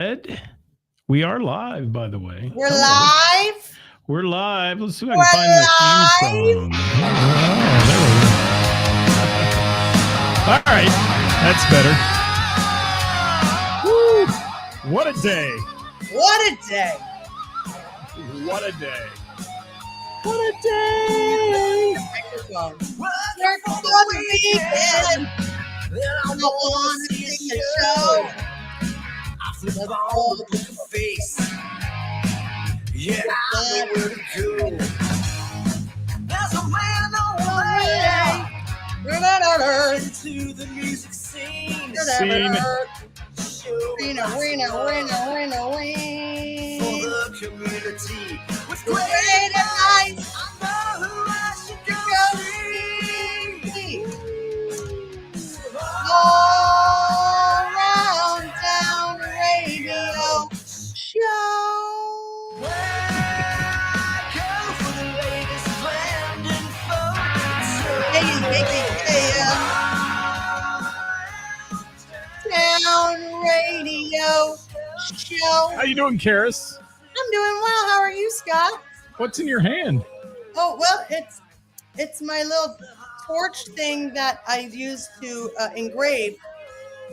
Ed, we are live, by the way. We're Hello. live. We're live. Let's see if I We're can find the theme live. song. Oh, there we go. All right. That's better. Woo. What a day. What a day. What a day. What a day. Microphone. Circle for the weekend. I don't want to sing a show. I flip all the face. Yeah, I know where to go. There's a man on the way. Into the music scene. For the community. With great advice. I know who I should go see. All around town radio show. Where I go for the latest planned info. Town radio show. How you doing, Karis? I'm doing well. How are you, Scott? What's in your hand? Oh, well, it's my little torch thing that I use to engrave.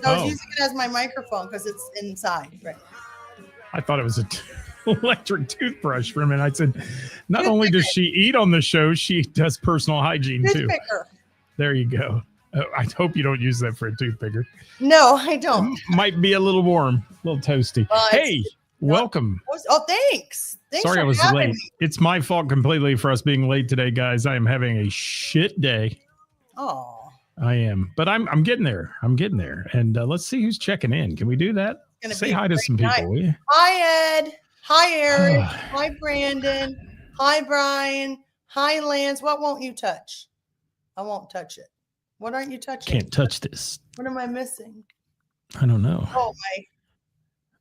I was using it as my microphone because it's inside. Right. I thought it was an electric toothbrush for a minute. I said, not only does she eat on the show, she does personal hygiene too. Toothpicker. There you go. I hope you don't use that for a toothpicker. No, I don't. Might be a little warm, a little toasty. Hey, welcome. Oh, thanks. Sorry I was late. It's my fault completely for us being late today, guys. I am having a shit day. Oh. I am, but I'm getting there. I'm getting there. And let's see who's checking in. Can we do that? Say hi to some people, will you? Hi, Ed. Hi, Eric. Hi, Brandon. Hi, Brian. Hi, Lance. What won't you touch? I won't touch it. What aren't you touching? Can't touch this. What am I missing? I don't know. Oh,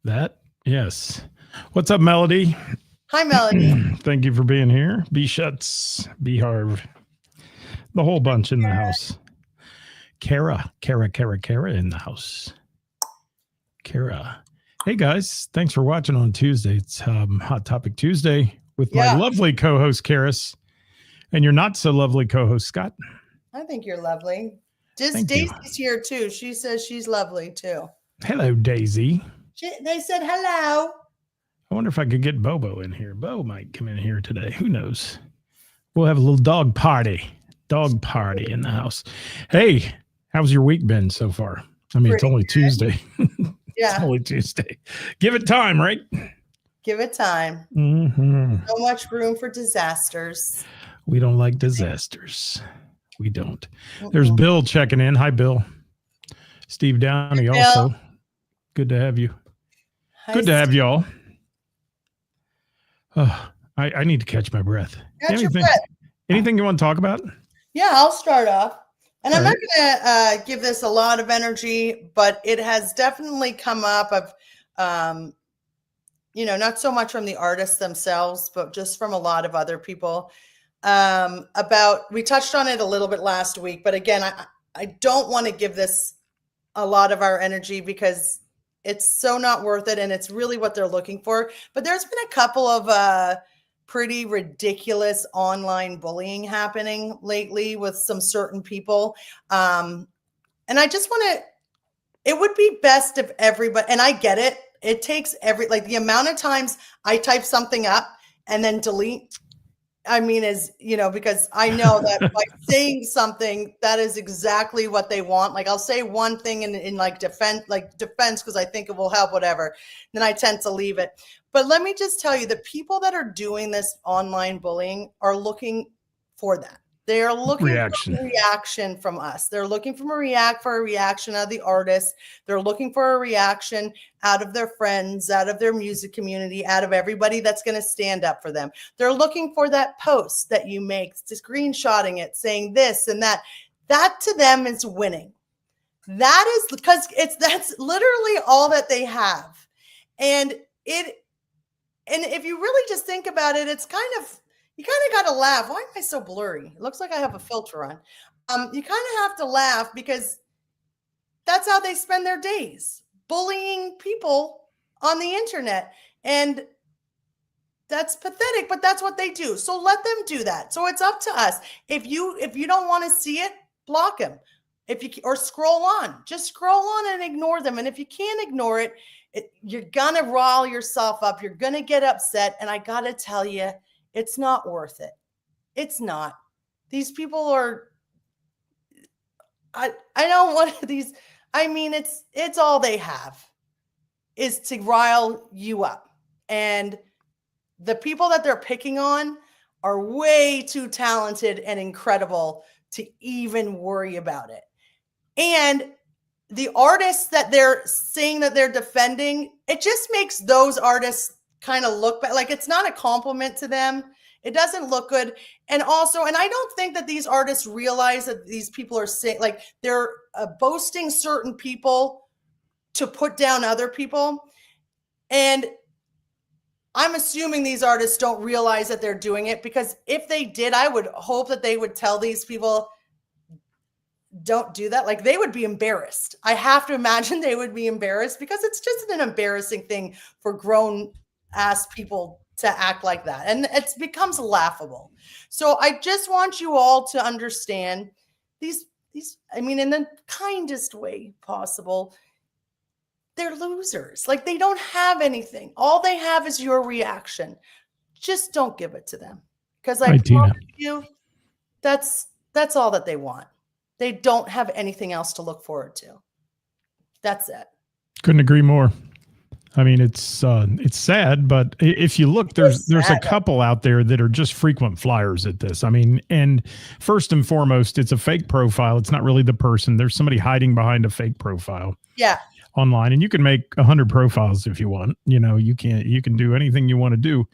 That? Yes. What's up, Melody? Hi, Melody. Thank you for being here. B Shuts, B Harv, the whole bunch in the house. Kara in the house. Kara. Hey, guys. Thanks for watching on Tuesday. It's Hot Topic Tuesday with my lovely co-host, Karis, and your not so lovely co-host, Scott. I think you're lovely. Daisy's here, too. She says she's lovely, too. Hello, Daisy. They said hello. I wonder if I could get Bobo in here. Bo might come in here today. Who knows? We'll have a little dog party. Dog party in the house. Hey, how's your week been so far? I mean, it's only Tuesday. It's only Tuesday. Give it time, right? Give it time. Mm-hmm. So much room for disasters. We don't like disasters. We don't. There's Bill checking in. Hi, Bill. Steve Downey also. Good to have you. Hi, Good to have you all. Oh, I need to catch my breath. Anything you want to talk about? Yeah, I'll start off. And I'm not going to give this a lot of energy, but it has definitely come up of, not so much from the artists themselves, but just from a lot of other people we touched on it a little bit last week, but again, I don't want to give this a lot of our energy because it's so not worth it. And it's really what they're looking for. But there's been a couple of pretty ridiculous online bullying happening lately with some certain people. And I just it would be best if everybody, and I get it. It takes the amount of times I type something up and then delete. I mean, because I know that by saying something, that is exactly what they want. Like I'll say one thing in defense, because I think it will help, whatever. Then I tend to leave it. But let me just tell you, the people that are doing this online bullying are looking for that. They are looking for a reaction from us. They're looking for a reaction out of the artists. They're looking for a reaction out of their friends, out of their music community, out of everybody that's going to stand up for them. They're looking for that post that you make, screenshotting it, saying this and that. That to them is winning. That is because that's literally all that they have. And if you really just think about it, it's you kind of got to laugh. Why am I so blurry? It looks like I have a filter on. You kind of have to laugh because that's how they spend their days, bullying people on the internet. And that's pathetic, but that's what they do. So let them do that. So it's up to us. If you don't want to see it, block them. Or scroll on. Just scroll on and ignore them. And if you can't ignore it, you're gonna rile yourself up. You're gonna get upset. And I gotta tell you, it's not worth it. It's not. These people are. I don't want these. I mean, it's all they have is to rile you up. And the people that they're picking on are way too talented and incredible to even worry about it. And the artists that they're saying that they're defending, it just makes those artists kind of look bad. Like it's not a compliment to them. It doesn't look good. And also, and I don't think that these artists realize that these people are saying, like they're boasting certain people to put down other people. And I'm assuming these artists don't realize that they're doing it, because if they did, I would hope that they would tell these people, don't do that. Like they would be embarrassed. I have to imagine they would be embarrassed, because it's just an embarrassing thing for grown ass people to act like that. And it becomes laughable. So I just want you all to understand these, I mean, in the kindest way possible, they're losers. Like they don't have anything. All they have is your reaction. Just don't give it to them. Because I promise you, that's all that they want. They don't have anything else to look forward to. That's it. Couldn't agree more. I mean, it's sad, but if you look, there's a couple out there that are just frequent flyers at this. I mean, and first and foremost, it's a fake profile. It's not really the person. There's somebody hiding behind a fake profile. Yeah. Online, and you can make 100 profiles if you want. You know, you can do anything you want to do.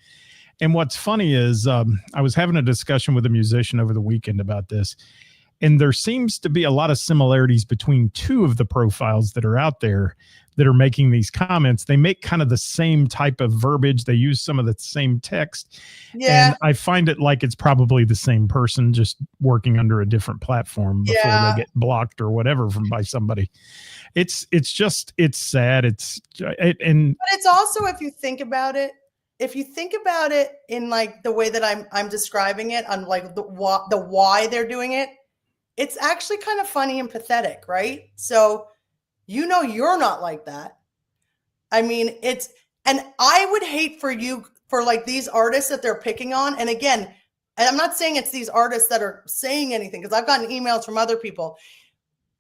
And what's funny is I was having a discussion with a musician over the weekend about this, and there seems to be a lot of similarities between two of the profiles that are out there that are making these comments. They make kind of the same type of verbiage. They use some of the same text. Yeah. And I find it like it's probably the same person just working under a different platform before they get blocked or whatever by somebody. It's sad. But it's also, if you think about it in like the way that I'm describing it, on like the why they're doing it, it's actually kind of funny and pathetic, right? So, you're not like that. I mean, and I would hate for like these artists that they're picking on. And again, and I'm not saying it's these artists that are saying anything, because I've gotten emails from other people.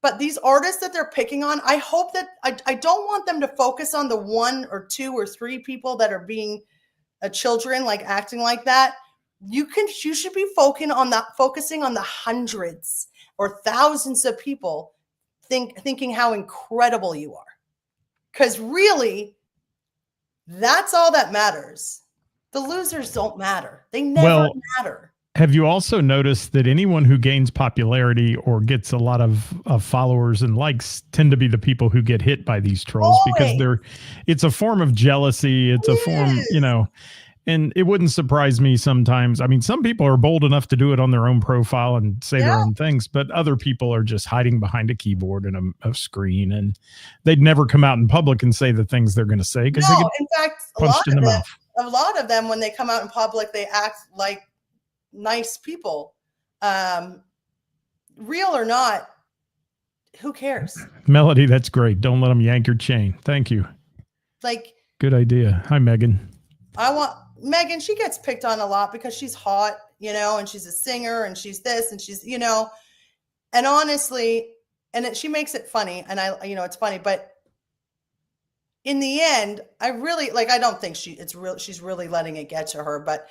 But these artists that they're picking on, I hope that I don't want them to focus on the 1 or 2 or 3 people that are being children, like acting like that. You should be focusing on the hundreds or thousands of people thinking how incredible you are. Because really, that's all that matters. The losers don't matter. They never matter. Have you also noticed that anyone who gains popularity or gets a lot of followers and likes tend to be the people who get hit by these trolls? Always. Because it's a form of jealousy. It's a form, and it wouldn't surprise me sometimes. I mean, some people are bold enough to do it on their own profile and say their own things, but other people are just hiding behind a keyboard and a screen, and they'd never come out in public and say the things they're going to say because they get in fact, punched in the mouth. A lot of them, when they come out in public, they act like nice people. Real or not, who cares? Melody, that's great. Don't let them yank your chain. Thank you. Like, good idea. Hi, Megan. Megan, she gets picked on a lot because she's hot, and she's a singer, and she's this, and she's, and honestly, she makes it funny, and it's funny, but in the end, I really, I don't think she's really letting it get to her, but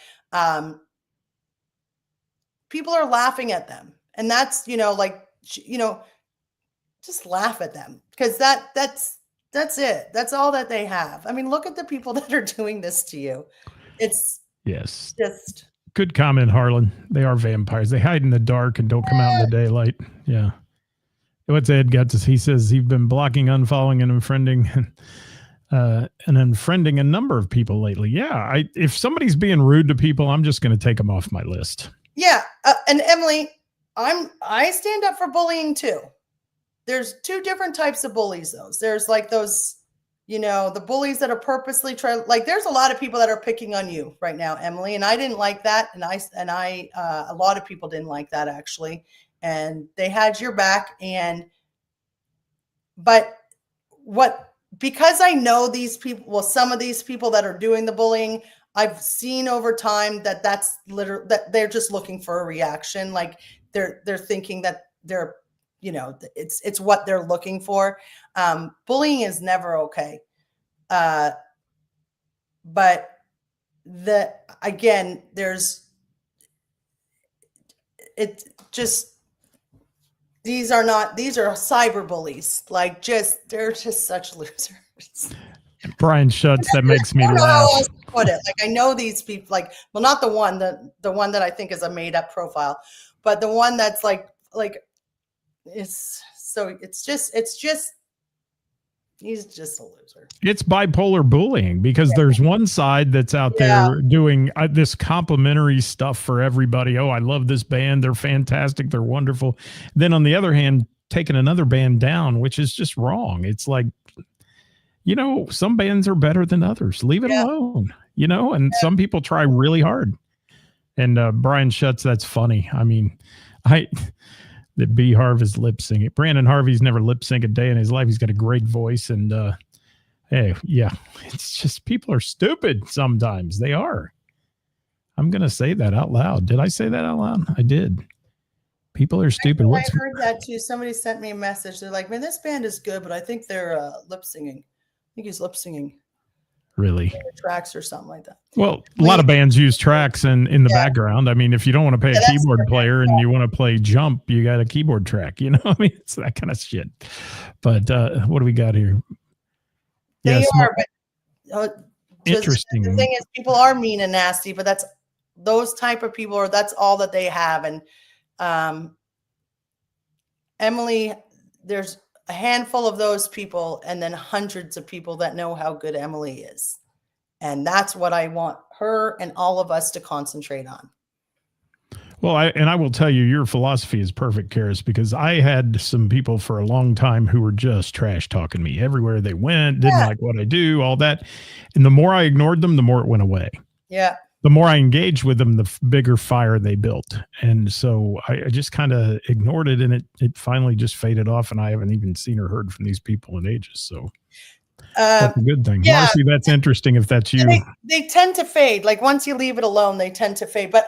people are laughing at them, and that's, just laugh at them, because that's it. That's all that they have. I mean, look at the people that are doing this to you. It's just good comment, Harlan. They are vampires. They hide in the dark and don't come out in the daylight. Yeah. What's Ed got to? He says he's been blocking, unfollowing, and unfriending a number of people lately. Yeah. If somebody's being rude to people, I'm just going to take them off my list. Yeah. And Emily, I stand up for bullying too. There's 2 different types of bullies, though. There's like those the bullies that are purposely trying, like there's a lot of people that are picking on you right now, Emily, and I didn't like that. And a lot of people didn't like that actually. And they had your back. Because I know these people, well, some of these people that are doing the bullying, I've seen over time that that's literally, that they're just looking for a reaction. Like they're thinking that they're, it's what they're looking for. Bullying is never okay. But again, these are cyber bullies. Like they're just such losers. Brian Schutz, that makes me laugh. Put it like I know these people, like, well, not the one that I think is a made up profile, but the one that's like it's just he's just a loser. It's bipolar bullying because there's one side that's out there doing this complimentary stuff for everybody. Oh, I love this band. They're fantastic. They're wonderful. Then on the other hand, taking another band down, which is just wrong. It's like, some bands are better than others. Leave it alone, and some people try really hard. And Brian Schutz, that's funny. I mean, that B. Harvey's lip singing. Brandon Harvey's never lip synced a day in his life. He's got a great voice. And it's just people are stupid sometimes. They are. I'm going to say that out loud. Did I say that out loud? I did. People are stupid. I heard that too. Somebody sent me a message. They're like, man, this band is good, but I think they're lip singing. I think he's lip singing. Really? Tracks or something like that. Well, a lot of bands use tracks in the background. I mean, if you don't want to pay a keyboard player and you want to play Jump, you got a keyboard track. I mean, it's that kind of shit. But what do we got here? They are, but interesting. The thing is, people are mean and nasty, but that's those type of people, or that's all that they have. And Emily, there's a handful of those people, and then hundreds of people that know how good Emily is. And that's what I want her and all of us to concentrate on. Well, I will tell you, your philosophy is perfect, Ceris, because I had some people for a long time who were just trash talking me everywhere they went, didn't like what I do, all that. And the more I ignored them, the more it went away. Yeah. The more I engaged with them, the bigger fire they built. And so I just kind of ignored it, and it finally just faded off, and I haven't even seen or heard from these people in ages. So that's a good thing. Yeah. Marcy, that's interesting if that's you. They tend to fade. Like once you leave it alone, they tend to fade. But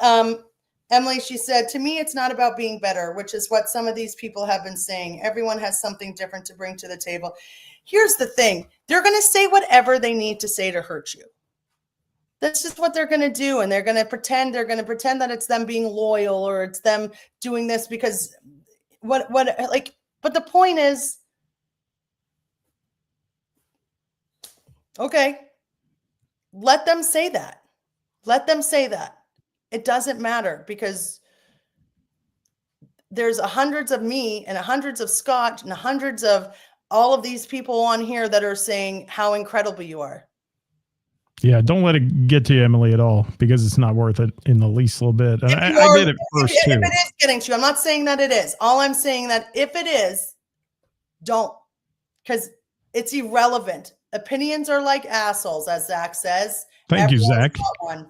Emily, she said, to me, it's not about being better, which is what some of these people have been saying. Everyone has something different to bring to the table. Here's the thing. They're going to say whatever they need to say to hurt you. That's just what they're going to do. And they're going to pretend that it's them being loyal, or it's them doing this because but the point is, okay, let them say that. Let them say that. It doesn't matter, because there's hundreds of me and hundreds of Scott and hundreds of all of these people on here that are saying how incredible you are. Yeah, don't let it get to you, Emily, at all, because it's not worth it in the least little bit. And I did it first, too. If it is getting to you, I'm not saying that it is. All I'm saying that if it is, don't, because it's irrelevant. Opinions are like assholes, as Zach says. Thank you, Zach. One.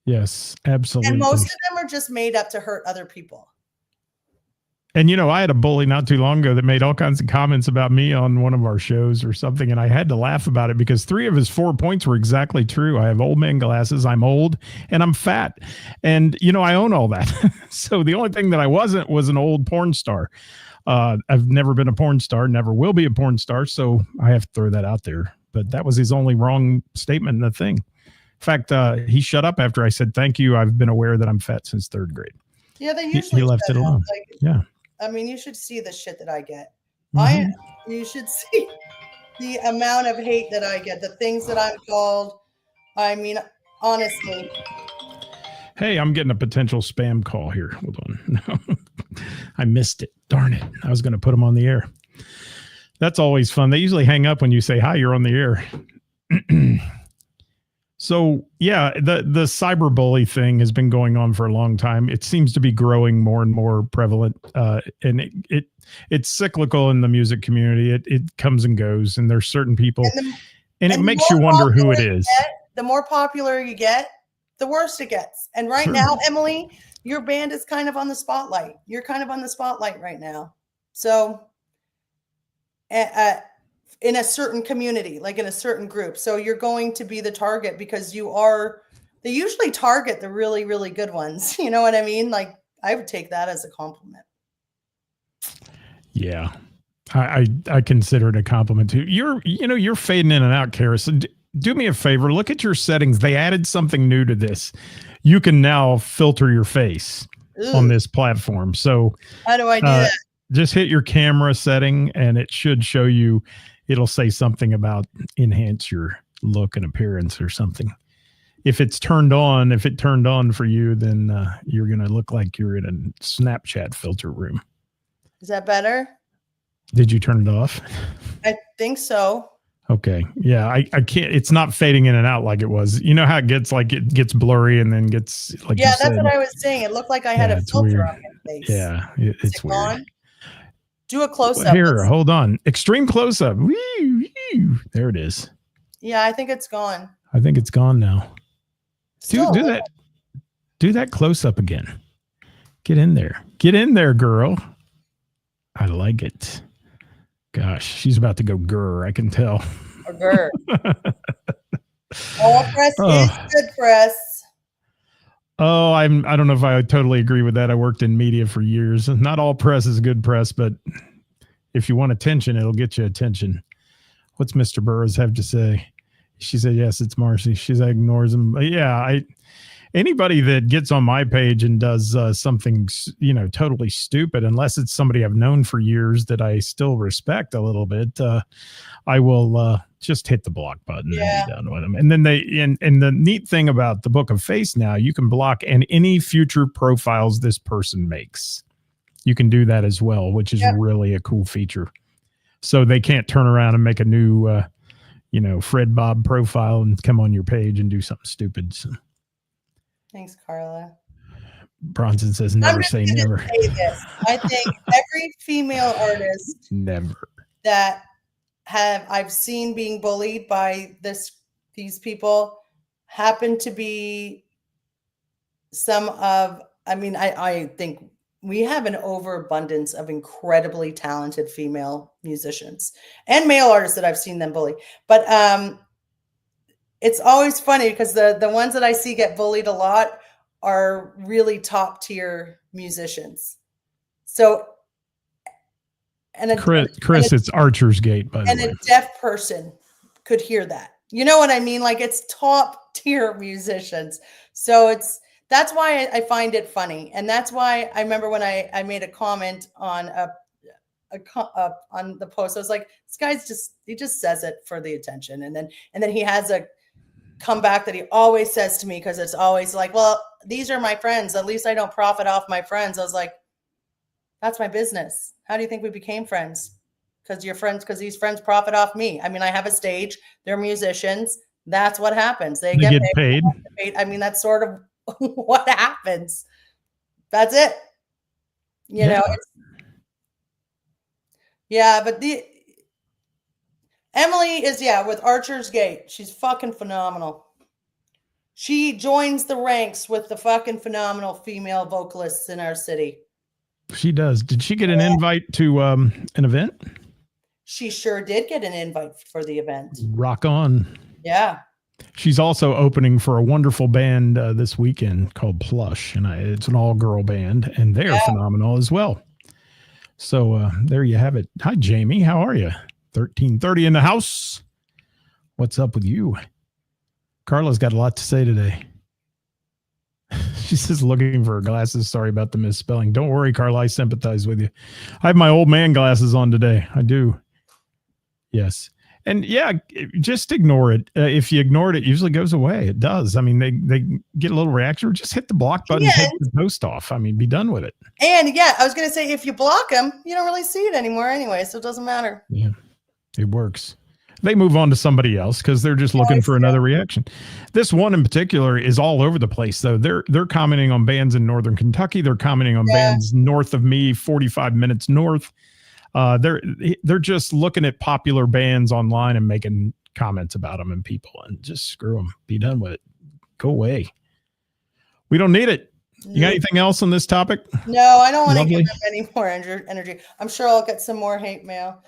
Yes, absolutely. And most of them are just made up to hurt other people. And, I had a bully not too long ago that made all kinds of comments about me on one of our shows or something. And I had to laugh about it because 3 of his 4 points were exactly true. I have old man glasses. I'm old and I'm fat. And, I own all that. So the only thing that I wasn't was an old porn star. I've never been a porn star, never will be a porn star. So I have to throw that out there. But that was his only wrong statement in the thing. In fact, he shut up after I said, thank you. I've been aware that I'm fat since 3rd grade. Yeah, they usually he left it alone. Yeah. I mean, you should see the shit that I get. Mm-hmm. You should see the amount of hate that I get, the things that I'm called. I mean, honestly. Hey, I'm getting a potential spam call here. Hold on. I missed it. Darn it. I was going to put them on the air. That's always fun. They usually hang up when you say, hi, you're on the air. So yeah, the cyberbully thing has been going on for a long time. It seems to be growing more and more prevalent, and it's cyclical in the music community. It comes and goes, and there's certain people, and it the makes more you wonder who it popular you is. get, the more popular you get, the worse it gets. And right True. now, Emily, your band is kind of on the spotlight. You're kind of on the spotlight right now. So, in a certain community, like in a certain group. So you're going to be the target because they usually target the really, really good ones. You know what I mean? Like I would take that as a compliment. Yeah. I consider it a compliment too. You're fading in and out, Kara. So do me a favor. Look at your settings. They added something new to this. You can now filter your face on this platform. So how do I do that? Just hit your camera setting and it should show you. It'll say something about enhance your look and appearance or something. If it turned on for you, then you're going to look like you're in a Snapchat filter room. Is that better? Did you turn it off? I think so. Okay. Yeah. I can't, it's not fading in and out like it was. You know how it gets blurry and then gets like, yeah, that's what I was saying. It looked like I had a filter on my face. Yeah. It's weird. Gone? Do a close-up. Here, hold on. Extreme close-up. There it is. Yeah, I think it's gone. I think it's gone now. Do that close-up again. Get in there. Get in there, girl. I like it. Gosh, she's about to go grr. I can tell. Or grr. All press is good press. Oh, I don't know if I totally agree with that. I worked in media for years. Not all press is good press, but if you want attention, it'll get you attention. What's Mr. Burroughs have to say? She said, yes, it's Marcy. She ignores him. But yeah, anybody that gets on my page and does something, totally stupid, unless it's somebody I've known for years that I still respect a little bit, I will just hit the block button and be done with them. And then and the neat thing about the Book of Face now, you can block any future profiles this person makes. You can do that as well, which is really a cool feature. So they can't turn around and make a new, Fred Bob profile and come on your page and do something stupid. So. Thanks, Carla. Bronson says never say never. Say this. I think every female artist never that I've seen being bullied by these people happen to be I think we have an overabundance of incredibly talented female musicians and male artists that I've seen them bully. But it's always funny because the ones that I see get bullied a lot are really top tier musicians. So, Chris, it's Archer's Gate, by the way. And a deaf person could hear that. You know what I mean? Like it's top tier musicians. So that's why I find it funny. And that's why I remember when I made a comment on on the post, I was like, this guy's he just says it for the attention. And then he has a comeback that he always says to me, because it's always like, well, these are my friends. At least I don't profit off my friends. I was like, that's my business. How do you think we became friends? Because you're friends, because these friends profit off me. I mean, I have a stage. They're musicians. That's what happens. They get paid. I mean, that's sort of what happens. That's it. You know. But Emily is with Archer's Gate. She's fucking phenomenal. She joins the ranks with the fucking phenomenal female vocalists in our city. She does. Did she get an invite to an event? She sure did get an invite for the event. Rock on. Yeah. She's also opening for a wonderful band this weekend called Plush, and it's an all-girl band, and they're phenomenal as well. So there you have it. Hi, Jamie. How are you? 1330 in the house. What's up with you? Carla's got a lot to say today. She says looking for her glasses. Sorry about the misspelling. Don't worry, Carla. I sympathize with you. I have my old man glasses on today. I do. Yes. And just ignore it. If you ignore it, it usually goes away. It does. I mean, they get a little reaction. Or just hit the block button, take the post off. I mean, be done with it. And I was going to say, if you block them, you don't really see it anymore anyway, so it doesn't matter. Yeah, it works. They move on to somebody else because they're just looking for another reaction. This one in particular is all over the place, though. They're commenting on bands in northern Kentucky. They're commenting on bands north of me, 45 minutes north. They're just looking at popular bands online and making comments about them and people, and just screw them. Be done with it. Go away. We don't need it. You got anything else on this topic? No, I don't want to give them any more energy. I'm sure I'll get some more hate mail.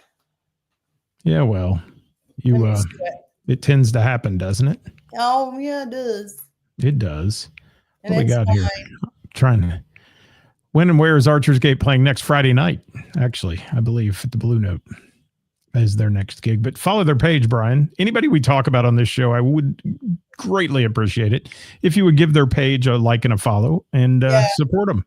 Yeah, well, it tends to happen, doesn't it? Oh, yeah, it does. It does. And what we got here? Trying to. When and where is Archer's Gate playing next Friday night? Actually, I believe at the Blue Note as their next gig. But follow their page, Brian. Anybody we talk about on this show, I would greatly appreciate it if you would give their page a like and a follow and support them.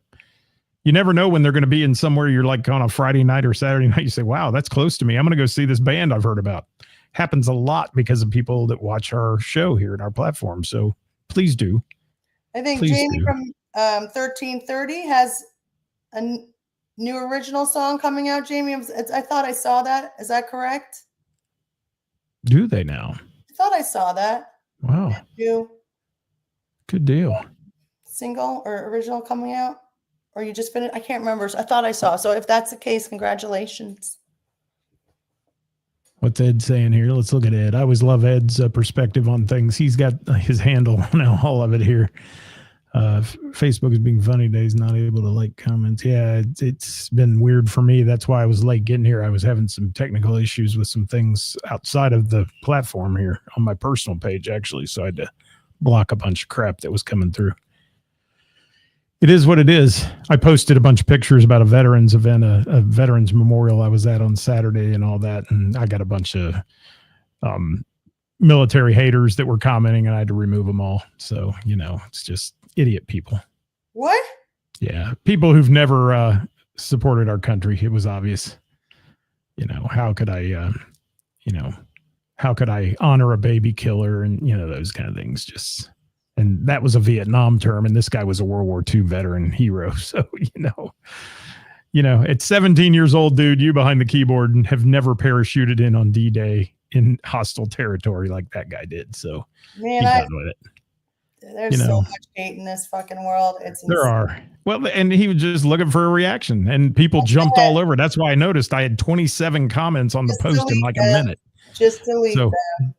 You never know when they're going to be in somewhere you're like on a Friday night or Saturday night. You say, wow, that's close to me. I'm going to go see this band I've heard about. Happens a lot because of people that watch our show here in our platform. So please do. I think Jamie from 1330 has a new original song coming out. Jamie, I thought I saw that. Is that correct? Do they now? I thought I saw that. Wow. Good deal. Single or original coming out? Or you just finished? I can't remember. I thought I saw. So if that's the case, congratulations. What's Ed saying here? Let's look at Ed. I always love Ed's perspective on things. He's got his handle on all of it here. Facebook is being funny today. He's not able to like comments. Yeah, it's been weird for me. That's why I was late getting here. I was having some technical issues with some things outside of the platform here on my personal page, actually. So I had to block a bunch of crap that was coming through. It is what it is. I posted a bunch of pictures about a veterans event, a veterans memorial I was at on Saturday and all that. And I got a bunch of military haters that were commenting and I had to remove them all. So, it's just idiot people. What? Yeah. People who've never supported our country. It was obvious. How could I honor a baby killer and, those kind of things. And that was a Vietnam term. And this guy was a World War II veteran hero. So, at 17 years old, dude, you behind the keyboard and have never parachuted in on D-Day in hostile territory like that guy did. So man, done with it. There's so much hate in this fucking world. There are. Well, and he was just looking for a reaction and people jumped all over. That's why I noticed I had 27 comments on the post in like a minute. Just delete them.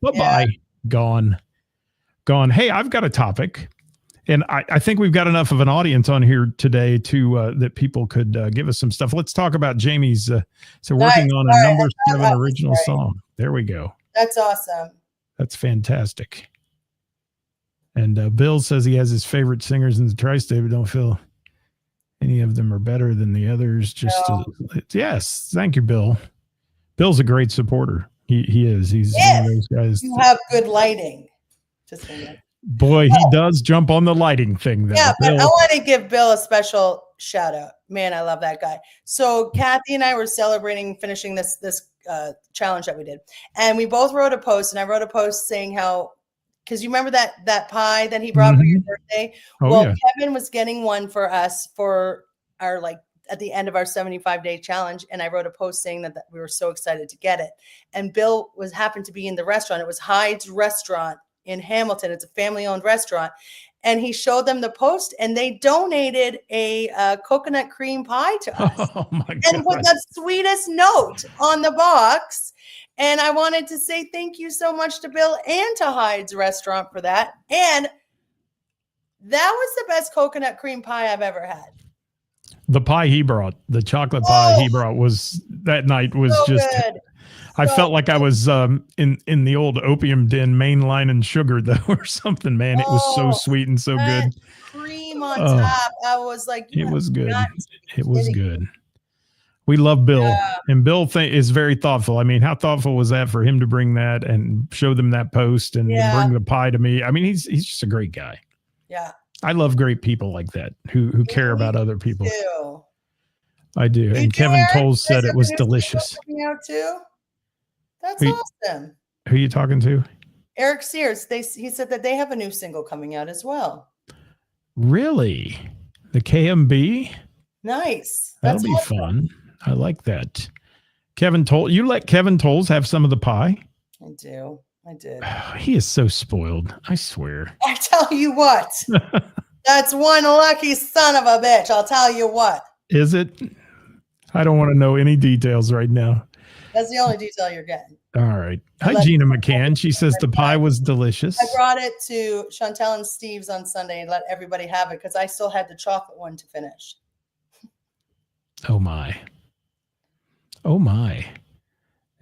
Bye-bye. Gone. Hey, I've got a topic, and I think we've got enough of an audience on here today to that people could give us some stuff. Let's talk about Jamie's working on a number 7 original song. There we go. That's awesome. That's fantastic. And Bill says he has his favorite singers in the tri-state, but don't feel any of them are better than the others. Yes, thank you, Bill. Bill's a great supporter. He is. He's one of those guys. You have good lighting. Boy, he does jump on the lighting thing, though. Yeah, but I want to give Bill a special shout out. Man, I love that guy. So Kathy and I were celebrating finishing this challenge that we did, and we both wrote a post. And I wrote a post saying how, because you remember that pie that he brought for your birthday. Kevin was getting one for us for our at the end of our 75-day challenge, and I wrote a post saying that we were so excited to get it. And Bill happened to be in the restaurant. It was Hyde's Restaurant in Hamilton. It's a family-owned restaurant. And he showed them the post and they donated a coconut cream pie to us. Oh my God. And with the sweetest note on the box. And I wanted to say thank you so much to Bill and to Hyde's Restaurant for that. And that was the best coconut cream pie I've ever had. The pie he brought, the chocolate pie he brought that night was so just good. I felt like I was in the old opium den, mainlining sugar though, or something, man. It was so sweet and so good. Cream on top. I was like, it was good. It was good. We love Bill, and Bill is very thoughtful. I mean, how thoughtful was that for him to bring that and show them that post and bring the pie to me? I mean, he's just a great guy. Yeah. I love great people like that who care about other people. Too. I do. And Kevin Tolles said it was delicious. Coming out too? That's awesome. Who are you talking to? Eric Ceris. He said that they have a new single coming out as well. Really? The KMB? Nice. That'll be fun. I like that. Kevin Tolles. You let Kevin Tolles have some of the pie? I do. I did. He is so spoiled. I swear. I tell you what. That's one lucky son of a bitch. I'll tell you what. Is it? I don't want to know any details right now. That's the only detail you're getting. All right. Hi, Gina McCann. She says the pie was delicious. I brought it to Chantel and Steve's on Sunday and let everybody have it because I still had the chocolate one to finish. Oh, my. Oh, my.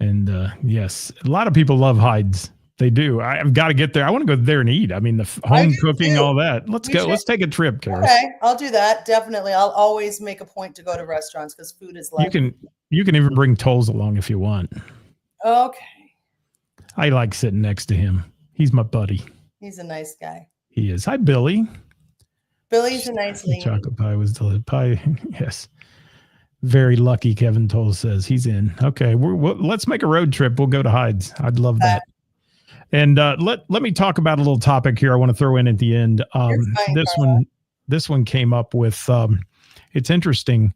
And yes, a lot of people love Hyde's. They do. I've got to get there. I want to go there and eat. I mean, the home cooking, all that. Let's go. Let's take a trip, Ceris. Okay, I'll do that. Definitely. I'll always make a point to go to restaurants because food is life. You can even bring Tolls along if you want. Okay. I like sitting next to him. He's my buddy. He's a nice guy. He is. Hi, Billy. Billy's a nice lady. Chocolate pie was delicious. Pie, yes. Very lucky, Kevin Toll says. He's in. Okay, let's make a road trip. We'll go to Hyde's. I'd love that. And let me talk about a little topic here I want to throw in at the end. This one came up with, it's interesting.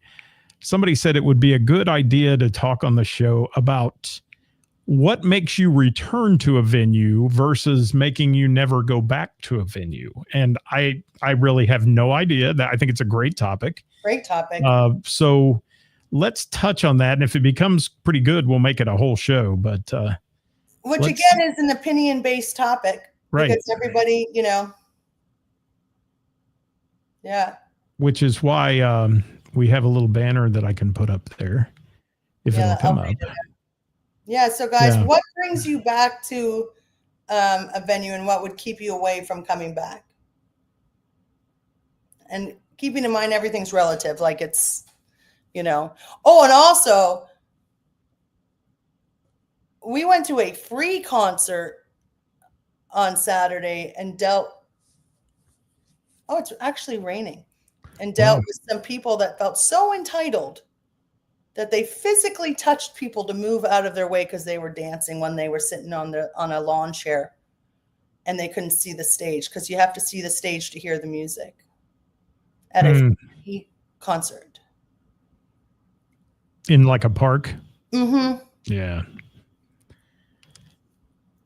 Somebody said it would be a good idea to talk on the show about what makes you return to a venue versus making you never go back to a venue. And I really have no idea. That I think it's a great topic. Great topic. So let's touch on that. And if it becomes pretty good, we'll make it a whole show. But which again is an opinion-based topic. Right. Because everybody, yeah. Which is why we have a little banner that I can put up there if it'll come up. Yeah. So guys, what brings you back to a venue and what would keep you away from coming back? And keeping in mind, everything's relative. Like it's, Oh, and also we went to a free concert on Saturday and it's actually raining, and dealt with some people that felt so entitled that they physically touched people to move out of their way because they were dancing when they were sitting on a lawn chair and they couldn't see the stage, because you have to see the stage to hear the music at a free concert. In like a park? Mm-hmm. Yeah.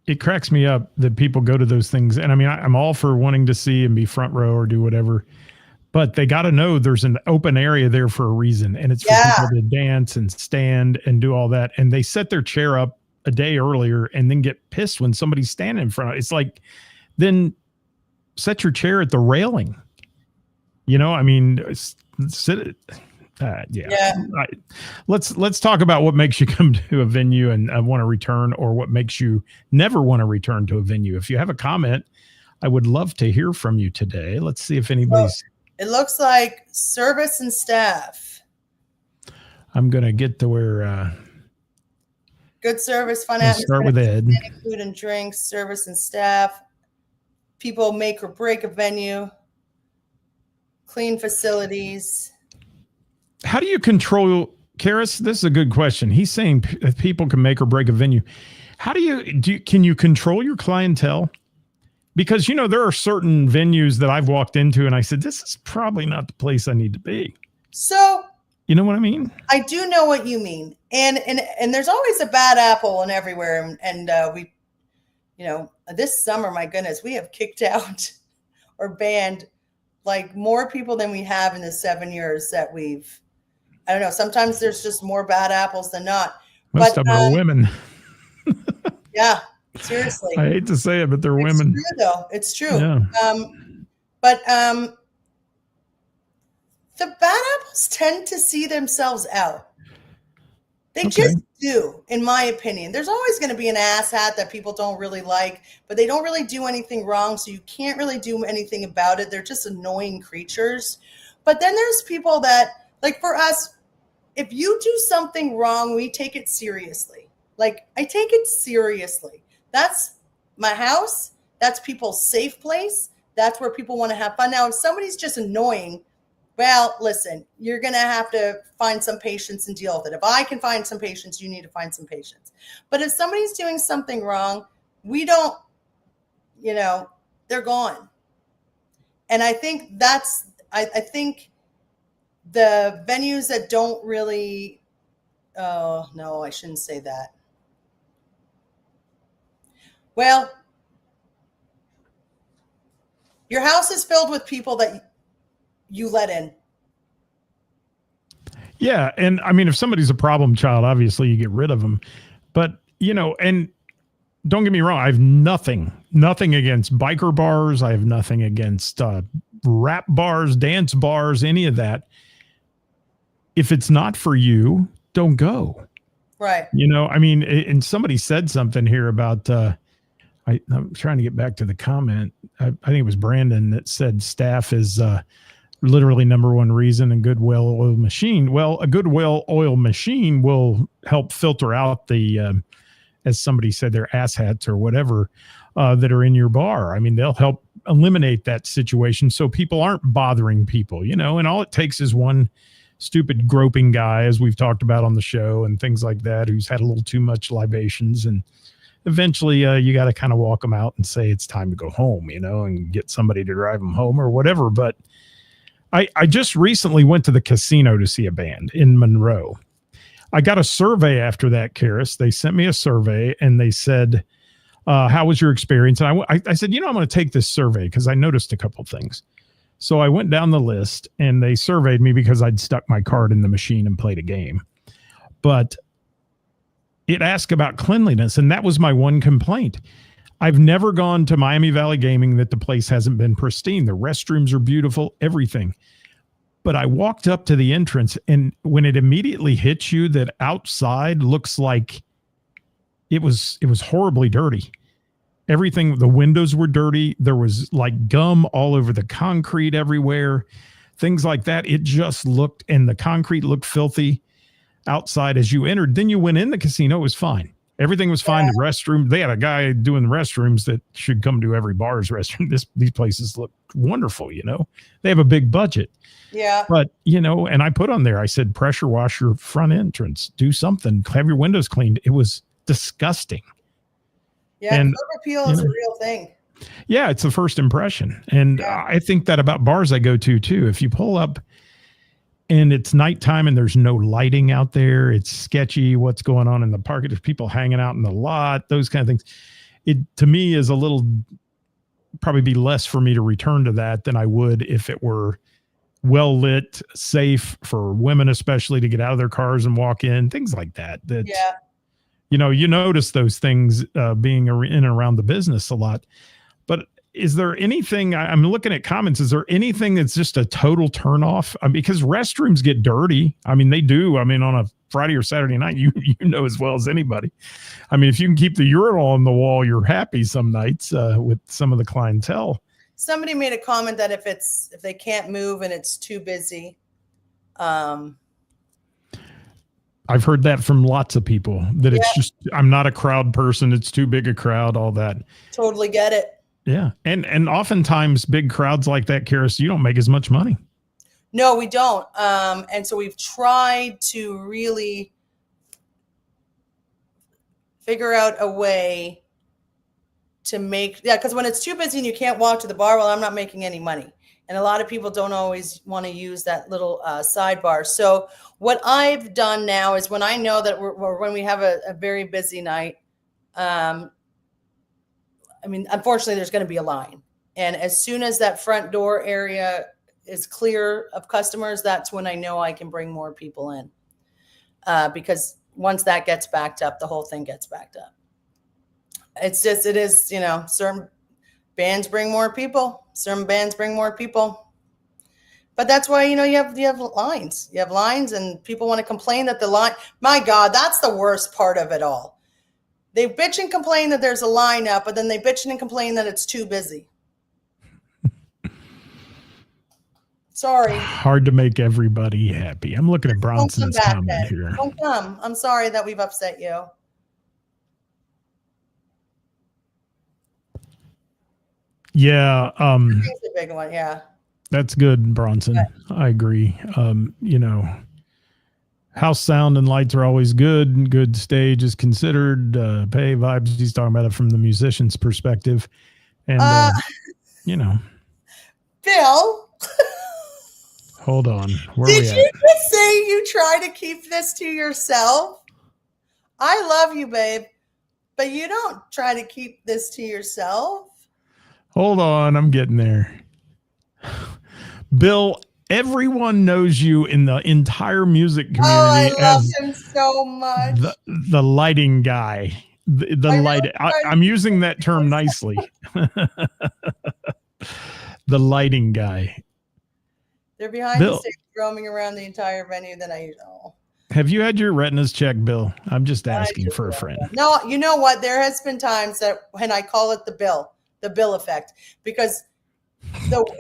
It cracks me up that people go to those things. And I mean, I'm all for wanting to see and be front row or do whatever, but they got to know there's an open area there for a reason. And it's for people to dance and stand and do all that. And they set their chair up a day earlier and then get pissed when somebody's standing in front of it. It's like, then set your chair at the railing. I mean, sit. Let's talk about what makes you come to a venue and want to return, or what makes you never want to return to a venue. If you have a comment, I would love to hear from you today. Let's see if anybody's. It looks like service and staff. I'm gonna get to where. Good service, fun atmosphere. Start with Ed. Food and drinks, service and staff. People make or break a venue. Clean facilities. How do you control, Ceris? This is a good question. He's saying people can make or break a venue. How can you control your clientele? Because, there are certain venues that I've walked into and I said, this is probably not the place I need to be. So, you know what I mean? I do know what you mean. And there's always a bad apple and everywhere. And we, this summer, my goodness, we have kicked out or banned like more people than we have in the 7 years that we've, I don't know. Sometimes there's just more bad apples than not. Most of them are women. Yeah, seriously. I hate to say it, but they're women. It's true, though. It's true. Yeah. But the bad apples tend to see themselves out. They just do, in my opinion. There's always going to be an asshat that people don't really like, but they don't really do anything wrong, so you can't really do anything about it. They're just annoying creatures. But then there's people that, like for us, if you do something wrong, we take it seriously. Like, I take it seriously. That's my house. That's people's safe place. That's where people want to have fun. Now, if somebody's just annoying, well, listen, you're going to have to find some patience and deal with it. If I can find some patience, you need to find some patience. But if somebody's doing something wrong, we don't, they're gone. And I think I think the venues that don't really, oh, no, I shouldn't say that. Well, your house is filled with people that you let in. Yeah. And I mean, if somebody's a problem child, obviously you get rid of them. But, you know, and don't get me wrong, I have nothing against biker bars. I have nothing against rap bars, dance bars, any of that. If it's not for you, don't go. Right. You know, I mean, and somebody said something here about, I'm trying to get back to the comment. I think it was Brandon that said staff is literally number one reason in good well-oiled machine. Well, a good well-oiled machine will help filter out the, as somebody said, their asshats or whatever that are in your bar. I mean, they'll help eliminate that situation so people aren't bothering people, you know, and all it takes is one stupid groping guy, as we've talked about on the show and things like that, who's had a little too much libations. And eventually you got to kind of walk them out and say it's time to go home, you know, and get somebody to drive them home or whatever. But I just recently went to the casino to see a band in Monroe. I got a survey after that, Ceris. They sent me a survey and they said, how was your experience? And I said, you know, I'm going to take this survey because I noticed a couple of things. So I went down the list and they surveyed me because I'd stuck my card in the machine and played a game. But it asked about cleanliness, and that was my one complaint. I've never gone to Miami Valley Gaming that the place hasn't been pristine. The restrooms are beautiful, everything. But I walked up to the entrance, and when it immediately hits you that outside looks like it was horribly dirty. Everything, the windows were dirty. There was like gum all over the concrete everywhere, things like that. It just looked, and the concrete looked filthy outside as you entered. Then you went in the casino, it was fine. Everything was fine. Yeah. The restroom, they had a guy doing the restrooms that should come to every bar's restroom. These places look wonderful, you know. They have a big budget. Yeah. But, you know, and I put on there, I said, pressure wash your front entrance. Do something. Have your windows cleaned. It was disgusting. Yeah, curb appeal is a real thing. Yeah, it's the first impression. And I think that about bars I go to, too. If you pull up and it's nighttime and there's no lighting out there, it's sketchy what's going on in the park. There's people hanging out in the lot, those kind of things. It, to me, is a little, probably be less for me to return to that than I would if it were well lit, safe for women, especially to get out of their cars and walk in, things like that. Yeah. You know, you notice those things being in and around the business a lot. But is there anything, I'm looking at comments, is there anything that's just a total turnoff? Because restrooms get dirty. I mean, they do. I mean, on a Friday or Saturday night, you know as well as anybody. I mean, if you can keep the urinal on the wall, you're happy some nights with some of the clientele. Somebody made a comment that if they can't move and it's too busy, I've heard that from lots of people that it's just, I'm not a crowd person. It's too big a crowd, all that. Totally get it. Yeah. And oftentimes big crowds like that, Ceris, you don't make as much money. No, we don't. And so we've tried to really figure out a way to make, because when it's too busy and you can't walk to the bar, well, I'm not making any money. And a lot of people don't always want to use that little sidebar. So what I've done now is when I know that when we have a very busy night, I mean, unfortunately, there's going to be a line. And as soon as that front door area is clear of customers, that's when I know I can bring more people in. Because once that gets backed up, the whole thing gets backed up. It is, you know, certain bands bring more people. Certain bands bring more people. But that's why, you know, you have lines. You have lines and people want to complain that the line, my God, that's the worst part of it all. They bitch and complain that there's a line up, but then they bitch and complain that it's too busy. Sorry. Hard to make everybody happy. I'm looking at Bronson's comment here. Don't come. I'm sorry that we've upset you. Yeah. It's a big one. Yeah. That's good, Bronson. Okay. I agree. You know, house sound and lights are always good. Good stage is considered. Pay vibes. He's talking about it from the musician's perspective. And, you know. Bill. Hold on. Did you just say you try to keep this to yourself? I love you, babe. But you don't try to keep this to yourself. Hold on, I'm getting there. Bill, everyone knows you in the entire music community I love as him so much. the lighting guy. The light. I'm using that term nicely. The lighting guy. They're behind Bill, the stage roaming around the entire venue. Then I know. Have you had your retinas checked, Bill? I'm just asking for a friend. No, you know what? There has been times that when I call it the Bill effect, because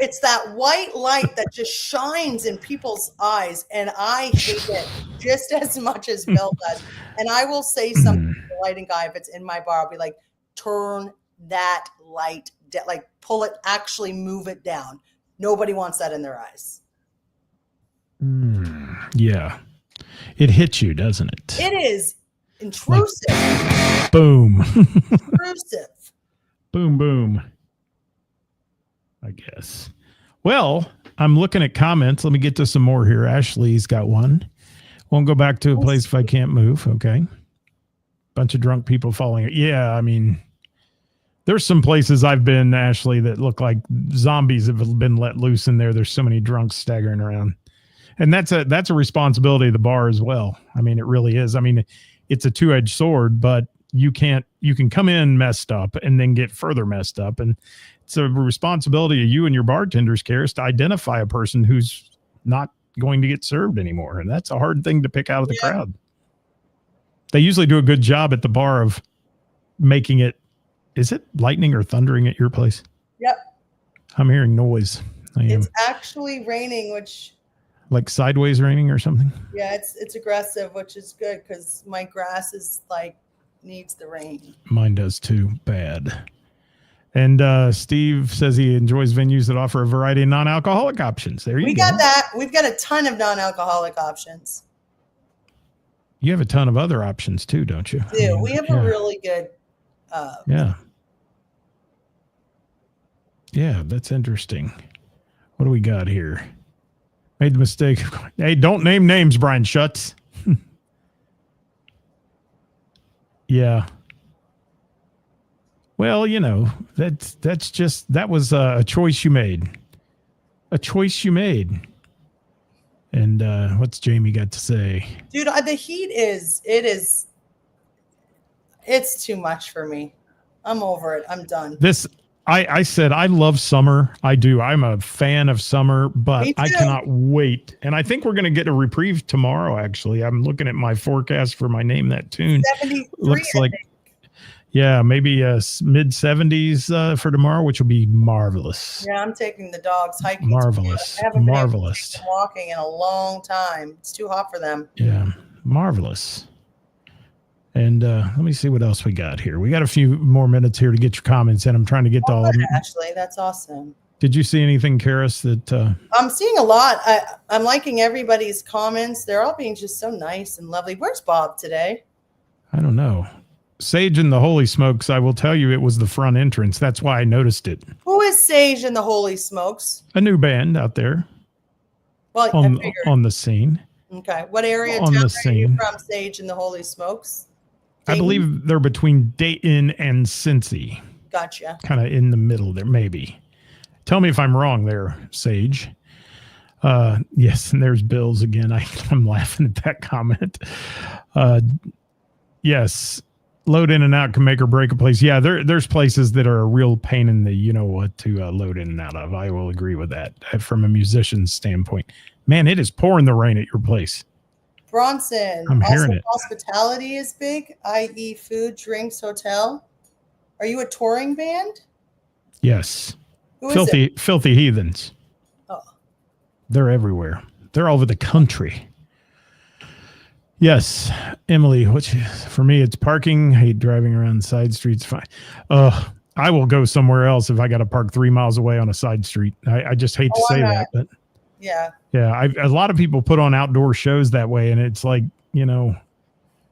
it's that white light that just shines in people's eyes, and I hate it just as much as Bill does. And I will say something to the lighting guy if it's in my bar. I'll be like, turn that light down, like pull it, actually move it down. Nobody wants that in their eyes. Yeah. It hits you, doesn't it? It is intrusive. Like, boom. Intrusive. Boom, boom. I guess. Well, I'm looking at comments. Let me get to some more here. Ashley's got one. Won't go back to a place if I can't move. Okay. Bunch of drunk people falling. Yeah, I mean, there's some places I've been, Ashley, that look like zombies have been let loose in there. There's so many drunks staggering around. And that's a responsibility of the bar as well. I mean, it really is. I mean, it's a two-edged sword, but you can come in messed up and then get further messed up. And it's a responsibility of you and your bartenders, Ceris, to identify a person who's not going to get served anymore. And that's a hard thing to pick out of the crowd. They usually do a good job at the bar of making it. Is it lightning or thundering at your place? Yep. I'm hearing noise. It's actually raining, which... Like sideways raining or something? Yeah, it's aggressive, which is good because my grass is like needs the rain. Mine does too. Bad. And Steve says he enjoys venues that offer a variety of non-alcoholic options. There you go. We got that. We've got a ton of non-alcoholic options. You have a ton of other options too, don't you? We do. We have a really good. Yeah. Yeah, that's interesting. What do we got here? Made the mistake. Hey, don't name names, Brian Schutz. Yeah. Well, you know, that was a choice you made. A choice you made. And what's Jamie got to say? Dude, the heat it's too much for me. I'm over it. I'm done. I said I love summer. I do. I'm a fan of summer, but I cannot wait. And I think we're going to get a reprieve tomorrow, actually. I'm looking at my forecast for my Name That Tune. 73, looks like, yeah, maybe mid 70s for tomorrow, which will be marvelous. Yeah, I'm taking the dogs hiking. Marvelous. I haven't been able to Marvelous. take them walking in a long time. It's too hot for them. Yeah, marvelous. And let me see what else we got here. We got a few more minutes here to get your comments in. I'm trying to get to all of them. Actually, that's awesome. Did you see anything, Ceris, that... I'm seeing a lot. I'm liking everybody's comments. They're all being just so nice and lovely. Where's Bob today? I don't know. Sage and the Holy Smokes, I will tell you, it was the front entrance. That's why I noticed it. Who is Sage and the Holy Smokes? A new band out there. Well, on the scene. Okay. What area on the scene. Are you from, Sage and the Holy Smokes? I believe they're between Dayton and Cincy. Gotcha. Kind of in the middle there, maybe. Tell me if I'm wrong there, Sage. Yes, and there's Bill's again. I'm laughing at that comment. Yes, load in and out can make or break a place. Yeah, there's places that are a real pain in the you-know-what to load in and out of. I will agree with that from a musician's standpoint. Man, it is pouring the rain at your place. Bronson. I'm hearing it. Hospitality is big, i.e. food, drinks, hotel. Are you a touring band? Yes. Who is it? Filthy Heathens. Oh. They're everywhere. They're all over the country. Yes. Emily, for me, it's parking. I hate driving around side streets. Fine. I will go somewhere else if I got to park 3 miles away on a side street. I just hate to say that, but yeah. A lot of people put on outdoor shows that way, and it's like,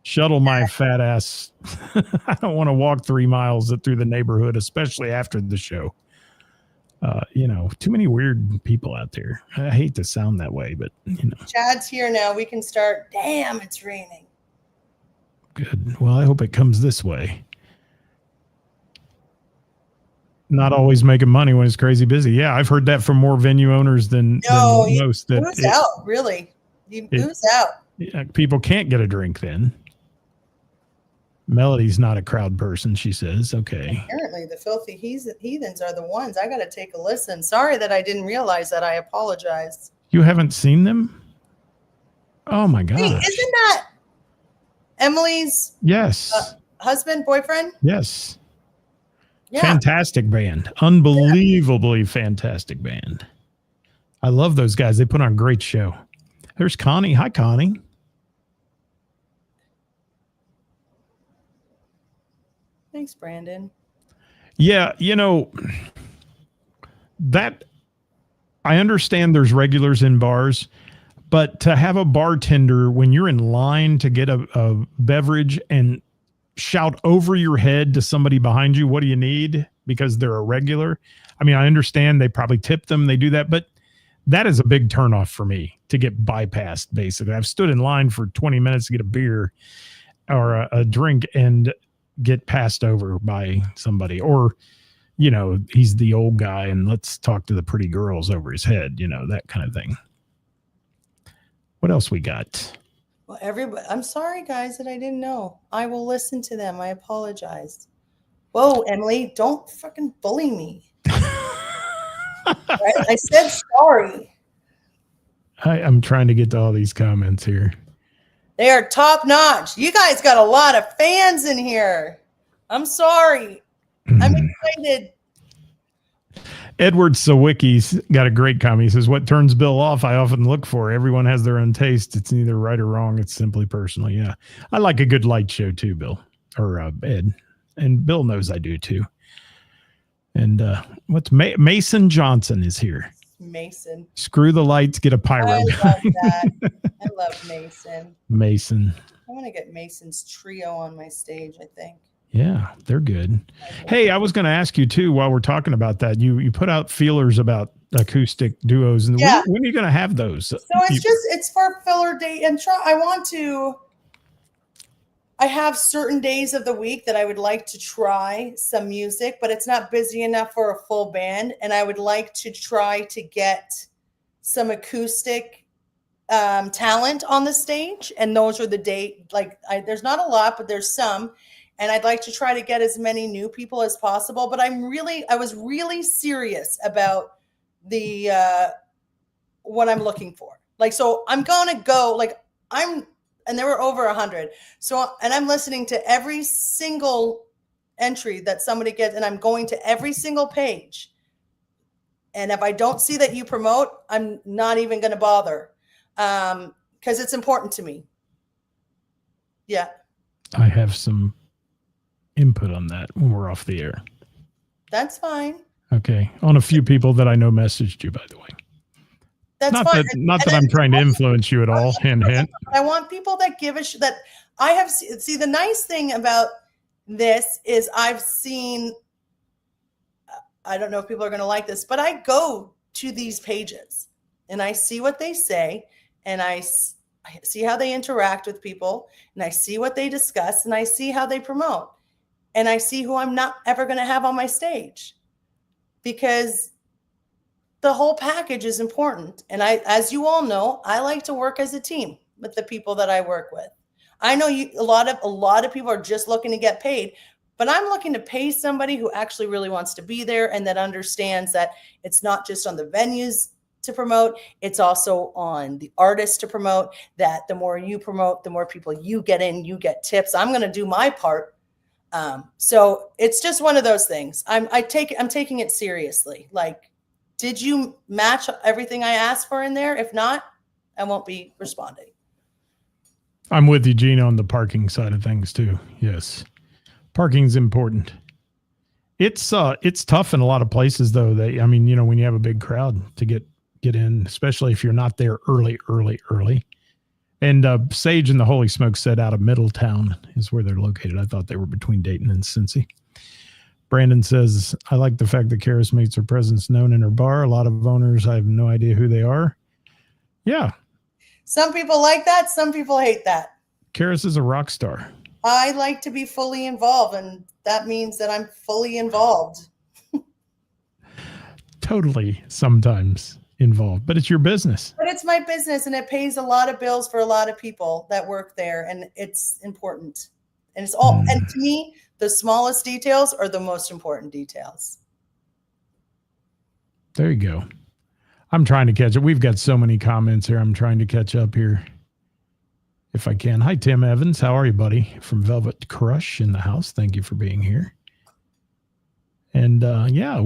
shuttle my fat ass. I don't want to walk 3 miles through the neighborhood, especially after the show. Too many weird people out there. I hate to sound that way, but Chad's here now. We can start. Damn, it's raining. Good. Well, I hope it comes this way. not always making money when it's crazy busy. Yeah, I've heard that from more venue owners than No, you most. That ooze out, really. You ooze out. People can't get a drink then. Melody's not a crowd person, she says. Okay. Apparently, the filthy heathens are the ones. I got to take a listen. Sorry that I didn't realize that. I apologize. You haven't seen them? Oh my gosh. Wait, isn't that Emily's Yes. husband, boyfriend? Yes. Yeah. Fantastic band. Unbelievably fantastic band. I love those guys. They put on a great show. There's Connie. Hi, Connie. Thanks, Brandon. Yeah, that I understand there's regulars in bars, but to have a bartender when you're in line to get a beverage and shout over your head to somebody behind you, what do you need? Because they're a regular. I mean, I understand they probably tip them, they do that, but that is a big turnoff for me to get bypassed, basically. I've stood in line for 20 minutes to get a beer or a drink and get passed over by somebody, or he's the old guy and let's talk to the pretty girls over his head, that kind of thing. What else we got? Well, everybody, I'm sorry, guys, that I didn't know. I will listen to them. I apologize. Whoa, Emily, don't fucking bully me. Right? I said sorry. I'm trying to get to all these comments here. They are top notch. You guys got a lot of fans in here. I'm sorry. I'm excited. Edward Sawicki's got a great comment. He says, what turns Bill off, I often look for. Everyone has their own taste. It's neither right or wrong. It's simply personal. Yeah. I like a good light show too, Bill. Or Ed. And Bill knows I do too. And what's Mason Johnson is here. Mason. Screw the lights, get a pyro. I love that. I love Mason. Mason. I want to get Mason's trio on my stage, I think. Yeah, they're good. Hey, I was going to ask you too, while we're talking about that, you put out feelers about acoustic duos, and yeah. when are you going to have those? So it's for filler date and I have certain days of the week that I would like to try some music, but it's not busy enough for a full band. And I would like to try to get some acoustic talent on the stage. And those are the date, there's not a lot, but there's some. And I'd like to try to get as many new people as possible. But I was really serious about what I'm looking for. So I'm going to go, and there were over 100. So, and I'm listening to every single entry that somebody gets, and I'm going to every single page. And if I don't see that you promote, I'm not even going to bother, because it's important to me. Yeah. I have some input on that when we're off the air. That's fine. Okay. On a few people that I know messaged you, by the way. That's not fine. Not that I'm trying to influence you at all. Hint, hint. I want people that give that I have see the nice thing about this is I've seen, I don't know if people are going to like this, but I go to these pages and I see what they say, and I see how they interact with people, and I see what they discuss, and I see how they promote, and I see who I'm not ever going to have on my stage, because the whole package is important. And as you all know, I like to work as a team with the people that I work with. I know a lot of people are just looking to get paid, but I'm looking to pay somebody who actually really wants to be there, and that understands that it's not just on the venues to promote, it's also on the artists to promote, that the more you promote, the more people you get in, you get tips. I'm going to do my part. So it's just one of those things. I'm taking it seriously. Did you match everything I asked for in there? If not, I won't be responding. I'm with you, Gina, on the parking side of things too. Yes. Parking's important. It's tough in a lot of places though. When you have a big crowd to get in, especially if you're not there early. And Sage and the Holy Smoke said out of Middletown is where they're located. I thought they were between Dayton and Cincy. Brandon says, I like the fact that Ceris makes her presence known in her bar. A lot of owners, I have no idea who they are. Yeah. Some people like that. Some people hate that. Ceris is a rock star. I like to be fully involved, and that means that I'm fully involved. totally sometimes involved, but it's your business. But it's my business, and it pays a lot of bills for a lot of people that work there, and it's important. And it's all, and to me, the smallest details are the most important details. There you go. I'm trying to catch up. We've got so many comments here. I'm trying to catch up here if I can. Hi, Tim Evans. How are you, buddy? From Velvet Crush in the house. Thank you for being here. And yeah,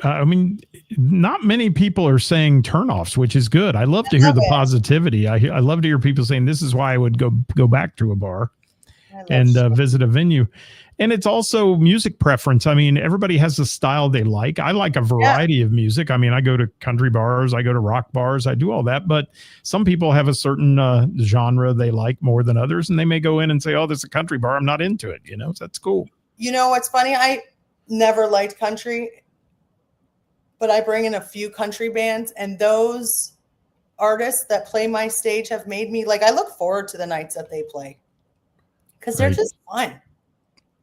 I mean, not many people are saying turnoffs, which is good. I love to hear the positivity. I love to hear people saying this is why I would go back to a bar and visit a venue. And it's also music preference. I mean, everybody has a style they like. I like a variety of music. I mean, I go to country bars, I go to rock bars, I do all that. But some people have a certain genre they like more than others. And they may go in and say, oh, there's a country bar, I'm not into it. You know, so that's cool. You know what's funny? I never liked country, but I bring in a few country bands, and those artists that play my stage have made me, like, I look forward to the nights that they play because they're just fun.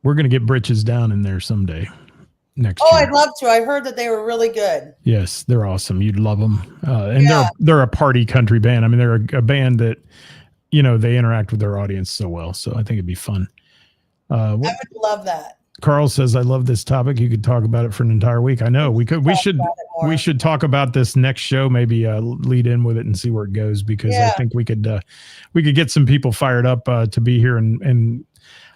We're going to get Britches Down in there someday next year. I'd love to. I heard that they were really good. Yes, they're awesome. You'd love them. And they're a party country band. I mean, they're a band that, you know, they interact with their audience so well. So I think it'd be fun. I would love that. Carl says, I love this topic. You could talk about it for an entire week. I know we should talk about this next show, maybe lead in with it and see where it goes, because I think we could get some people fired up to be here. And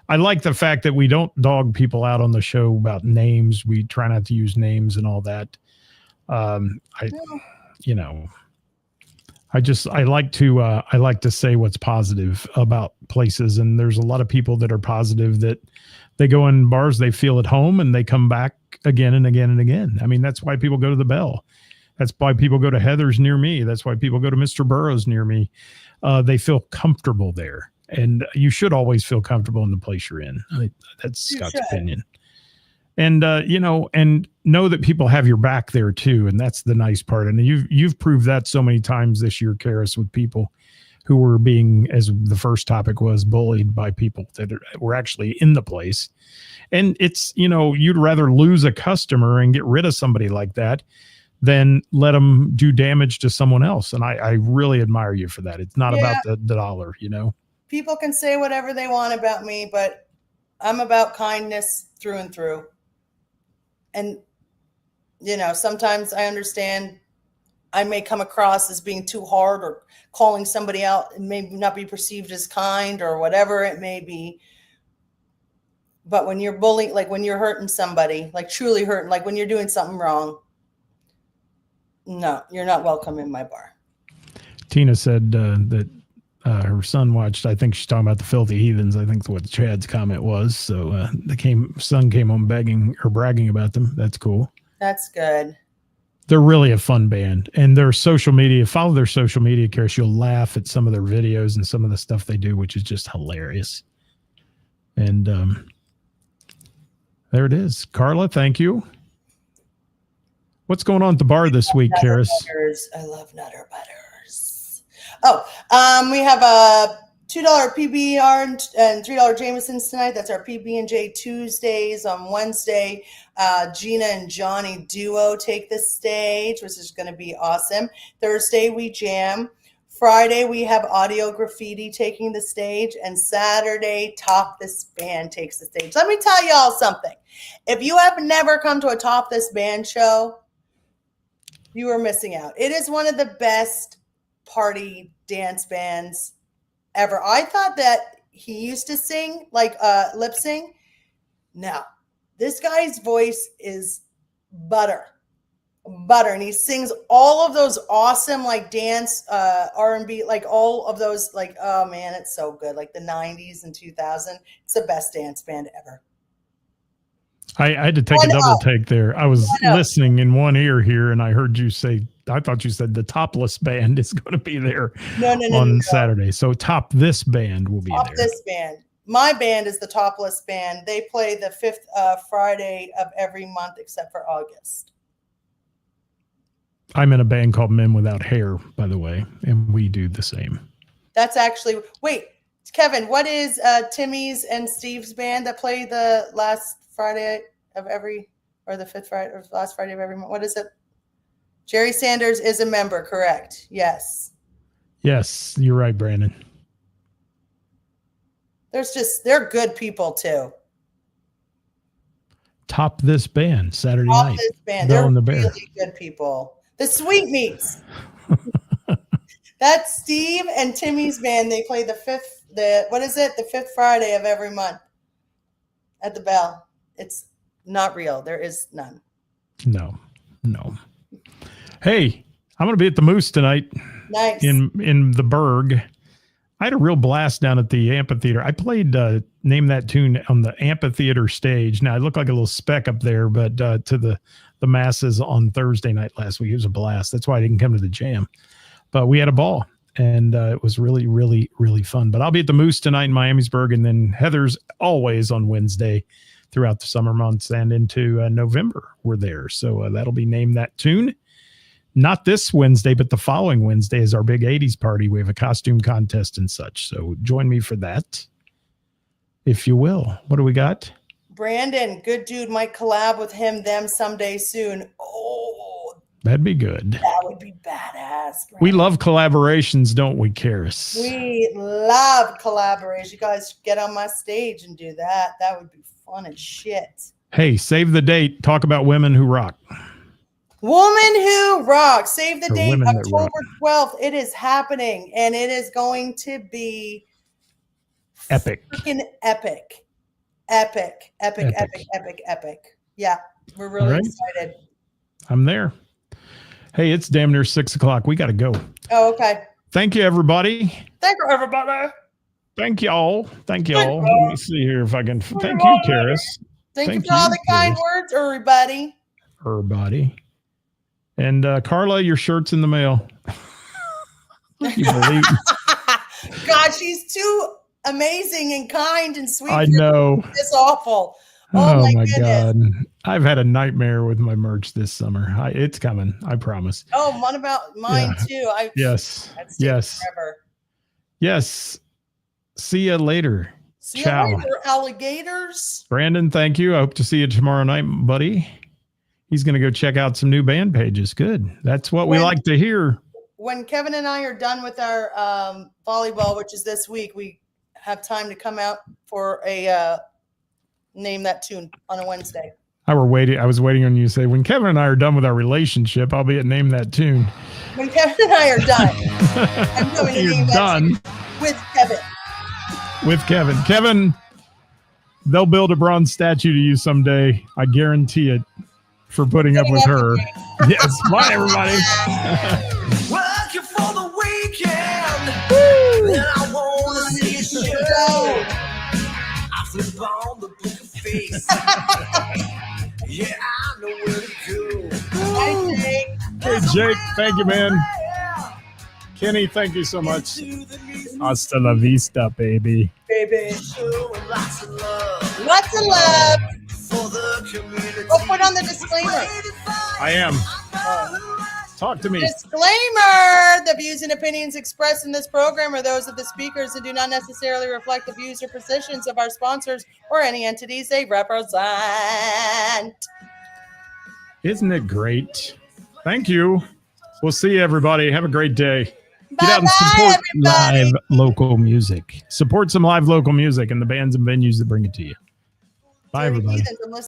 I like the fact that we don't dog people out on the show about names. We try not to use names and all that. I like to say what's positive about places. And there's a lot of people that are positive that they go in bars, they feel at home, and they come back again and again and again. I mean, that's why people go to the Bell. That's why people go to Heather's near me. That's why people go to Mr. Burroughs near me. They feel comfortable there. And you should always feel comfortable in the place you're in. That's Scott's opinion. And, and know that people have your back there too. And that's the nice part. And you've proved that so many times this year, Ceris, with people who were being, as the first topic was, bullied by people that were actually in the place. And it's, you'd rather lose a customer and get rid of somebody like that than let them do damage to someone else. And I really admire you for that. It's not about the dollar, People can say whatever they want about me, but I'm about kindness through and through. And, sometimes I understand I may come across as being too hard or calling somebody out and may not be perceived as kind or whatever it may be. But when you're bullying, like when you're hurting somebody, like truly hurting, like when you're doing something wrong, no, you're not welcome in my bar. Tina said that her son watched, I think she's talking about the Filthy Heathens. I think that's what Chad's comment was. So son came home begging or bragging about them. That's cool. That's good. They're really a fun band, and their social media, follow their social media, Ceris. You'll laugh at some of their videos and some of the stuff they do, which is just hilarious. And there it is. Carla, thank you. What's going on at the bar this week, Ceris? I love Nutter Butters. Oh, we have a $2 PBR and $3 Jamesons tonight. That's our PB&J Tuesdays. On Wednesday, Gina and Johnny Duo take the stage, which is going to be awesome. Thursday, we jam. Friday, we have Audio Graffiti taking the stage. And Saturday, Top This Band takes the stage. Let me tell y'all something. If you have never come to a Top This Band show, you are missing out. It is one of the best party dance bands ever. I thought that he used to sing, like lip sing. No, this guy's voice is butter. And he sings all of those awesome, like dance, R&B, like all of those, like, oh man, it's so good. Like the 90s and 2000. It's the best dance band ever. I had to take a double take there. I was listening in one ear here, and I heard you say, I thought you said the Topless Band is going to be there on Saturday. So Top This Band will be there. Top This Band. My band is the Topless Band. They play the 5th Friday of every month except for August. I'm in a band called Men Without Hair, by the way, and we do the same. That's actually, wait, Kevin, what is Timmy's and Steve's band that play the last Friday of every, or the 5th Friday, or last Friday of every month? What is it? Jerry Sanders is a member, correct? Yes. Yes, you're right, Brandon. They're good people too. Top this band Saturday Top night. this band. Bill They're and the Bear. really good people. The Sweetmeats. That's Steve and Timmy's band. They play the fifth Friday of every month at the Bell. It's not real. There is none. No. Hey, I'm going to be at the Moose tonight. Nice. In the Berg. I had a real blast down at the amphitheater. I played Name That Tune on the amphitheater stage. Now I look like a little speck up there, but to the masses on Thursday night last week, it was a blast. That's why I didn't come to the jam. But we had a ball, and it was really, really, really fun. But I'll be at the Moose tonight in Miamisburg, and then Heather's always on Wednesday throughout the summer months and into November. We're there. So that'll be Name That Tune. Not this Wednesday, but the following Wednesday is our big 80s party. We have a costume contest and such. So join me for that, if you will. What do we got? Brandon, good dude, might collab with them someday soon. Oh, that'd be good. That would be badass. Brandon. We love collaborations, don't we, Ceris? We love collaboration. You guys get on my stage and do that. That would be fun as shit. Hey, save the date. Talk about women who rock. Woman Who Rocks. Save the date, Women That October Rock. 12th. It is happening, and it is going to be Epic. freaking epic. Epic. Yeah, we're really excited. I'm there. Hey, it's damn near 6 o'clock. We got to go. Oh, okay. Thank you, everybody. Thank you, everybody. Thank y'all. Thank you. Let me see here if I can. Thank you, Ceris. Thank you for all the kind words, everybody. Everybody. And Carla, your shirt's in the mail. You believe? God, she's too amazing and kind and sweet. I know. It's awful. Oh my goodness. God. I've had a nightmare with my merch this summer. It's coming. I promise. Oh, what about mine too? Yes. Forever. Yes. See you later. See Ciao. you later, alligators. Brandon, thank you. I hope to see you tomorrow night, buddy. He's going to go check out some new band pages. Good. That's what we like to hear. When Kevin and I are done with our volleyball, which is this week, we have time to come out for a Name That Tune on a Wednesday. I was waiting on you to say, when Kevin and I are done with our relationship, I'll be at Name That Tune. When Kevin and I are done, I'm going to name that tune with Kevin. With Kevin. Kevin, they'll build a bronze statue to you someday. I guarantee it. For putting up with her. Yes. Bye, everybody. Working for the weekend. And I want to see a show. I flip on the book of face. Yeah, I know where to go. Hi, Jake. Hey, Jake. Thank you, man. Kenny, thank you so much. Hasta la vista, baby. Baby. Showing lots of love Lots of love. for the community. Oh, put on the disclaimer. I am. Talk to me. Disclaimer. The views and opinions expressed in this program are those of the speakers and do not necessarily reflect the views or positions of our sponsors or any entities they represent. Isn't it great? Thank you. We'll see you, everybody. Have a great day. Get out and Bye-bye, support everybody. live local music. Support some live local music and the bands and venues that bring it to you. Bye, everybody.